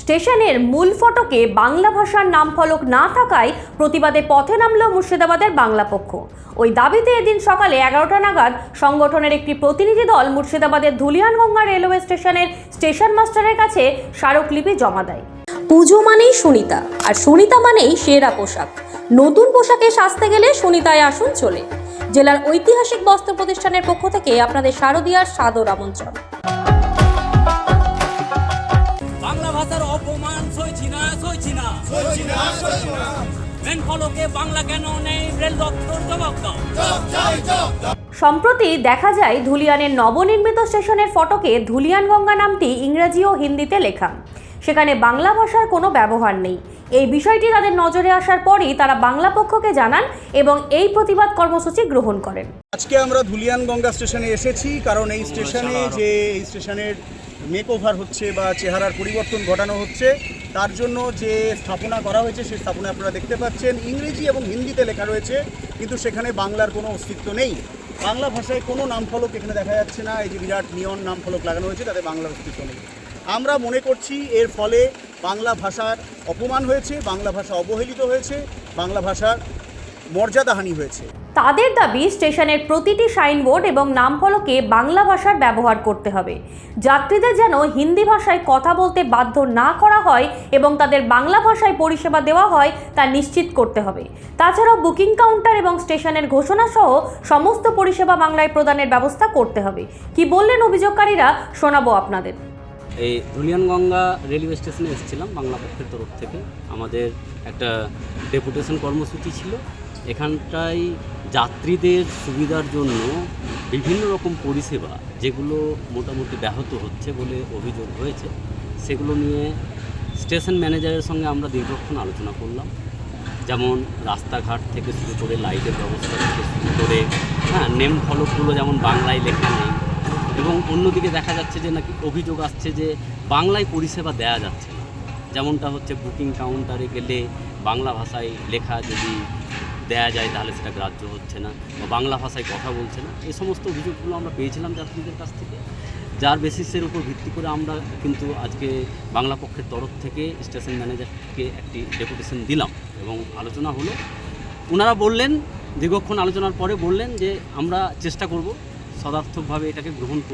স্টেশনের মূল ফটকে বাংলা ভাষার নাম ফলক না থাকায় প্রতিবাদে পথে নামল মুর্শিদাবাদের বাংলা পক্ষ। ওই দাবিতে এদিন সকালে 11টা নাগাদ সংগঠনের একটি প্রতিনিধি দল মুর্শিদাবাদের ধুলিয়ানগঙ্গা রেলওয়ে স্টেশনের স্টেশন মাস্টারের কাছে স্মারকলিপি জমা দেয়। পুজো মানেই সুনিতা, আর সুনিতা মানেই সেরা পোশাক। নতুন পোশাকে সাজতে গেলে সুনিতায় আসুন চলে। জেলার ঐতিহাসিক বস্ত্র প্রতিষ্ঠানের পক্ষ থেকে আপনাদের শারদীয়ার সাদর আমন্ত্রণ। বাংলা ভাষার অপমান সইছি না। মেন ফলকে বাংলা কেন নেই, রেল দপ্তর জবাব দাও। সম্প্রতি দেখা যায় ধুলিয়ানের নবনির্মিত স্টেশনের ফটকে ধুলিয়ানগঙ্গা নামটি ইংরেজি ও হিন্দিতে লেখা, সেখানে বাংলা ভাষার কোনো ব্যবহার নেই। এই বিষয়টি তাদের নজরে আসার পরই তারা বাংলা পক্ষকে জানান এবং এই প্রতিবাদ কর্মসূচি গ্রহণ করেন। আজকে আমরা ধুলিয়ানগঙ্গা স্টেশনে এসেছি কারণ এই স্টেশনের মেকওভার হচ্ছে বা চেহারার পরিবর্তন ঘটানো হচ্ছে, তার জন্য যে স্থাপনা করা হয়েছে সেই স্থাপনা আপনারা দেখতে পাচ্ছেন ইংরেজি এবং হিন্দিতে লেখা রয়েছে, কিন্তু সেখানে বাংলার কোনো অস্তিত্ব নেই। বাংলা ভাষায় কোনো নামফলক এখানে দেখা যাচ্ছে না। এই যে বিরাট নিয়ন নামফলক লাগানো হয়েছে তাতে বাংলার অস্তিত্ব নেই। আমরা মনে করছি এর ফলে বাংলা ভাষার অপমান হয়েছে, বাংলা ভাষা অবহেলিত হয়েছে, বাংলা ভাষার মর্যাদাহানি হয়েছে। তাদের দাবি স্টেশনের প্রতিটি সাইনবোর্ড এবং নামফলকে বাংলা ভাষার ব্যবহার করতে হবে। যাত্রীদের যেন হিন্দি ভাষায় কথা বলতে বাধ্য না করা হয় এবং তাদের বাংলা ভাষায় পরিষেবা দেওয়া হয় তা নিশ্চিত করতে হবে। তাছাড়াও বুকিং কাউন্টার এবং স্টেশনের ঘোষণা সহ সমস্ত পরিষেবা বাংলায় প্রদানের ব্যবস্থা করতে হবে। কি বললেন অভিযোগকারীরা শোনাবো আপনাদের। এই ধুলিয়ানগঙ্গা রেলওয়ে স্টেশনে এসেছিলাম বাংলা পক্ষের তরফ থেকে। আমাদের একটা ডেপুটেশন কর্মসূচি ছিল। এখানটায় যাত্রীদের সুবিধার জন্য বিভিন্ন রকম পরিষেবা যেগুলো মোটামুটি ব্যাহত হচ্ছে বলে অভিযোগ হয়েছে, সেগুলো নিয়ে স্টেশন ম্যানেজারের সঙ্গে আমরা দীর্ঘক্ষণ আলোচনা করলাম। যেমন রাস্তাঘাট থেকে শুরু করে লাইটের ব্যবস্থা থেকে শুরু করে নেম ফলকগুলো যেমন বাংলায় লেখা নেই, এবং অন্যদিকে দেখা যাচ্ছে যে নাকি অভিযোগ আসছে যে বাংলায় পরিষেবা দেওয়া যাচ্ছে না। যেমনটা হচ্ছে বুকিং কাউন্টারে গেলে বাংলা ভাষায় লেখা যদি দেয়া যায় তাহলে সেটা গ্রাহ্য হচ্ছে না, বা বাংলা ভাষায় কথা বলছে না। এই সমস্ত অভিযোগগুলো আমরা পেয়েছিলাম যাত্রীদের কাছ থেকে, যার বেসিসের উপর ভিত্তি করে আমরা কিন্তু আজকে বাংলা পক্ষের তরফ থেকে স্টেশন ম্যানেজারকে একটি ডেপুটেশন দিলাম এবং আলোচনা হলো। ওনারা বললেন, দীর্ঘক্ষণ আলোচনার পরে বললেন যে আমরা চেষ্টা করব সদার্থকভাবে এটাকে গ্রহণ করতে।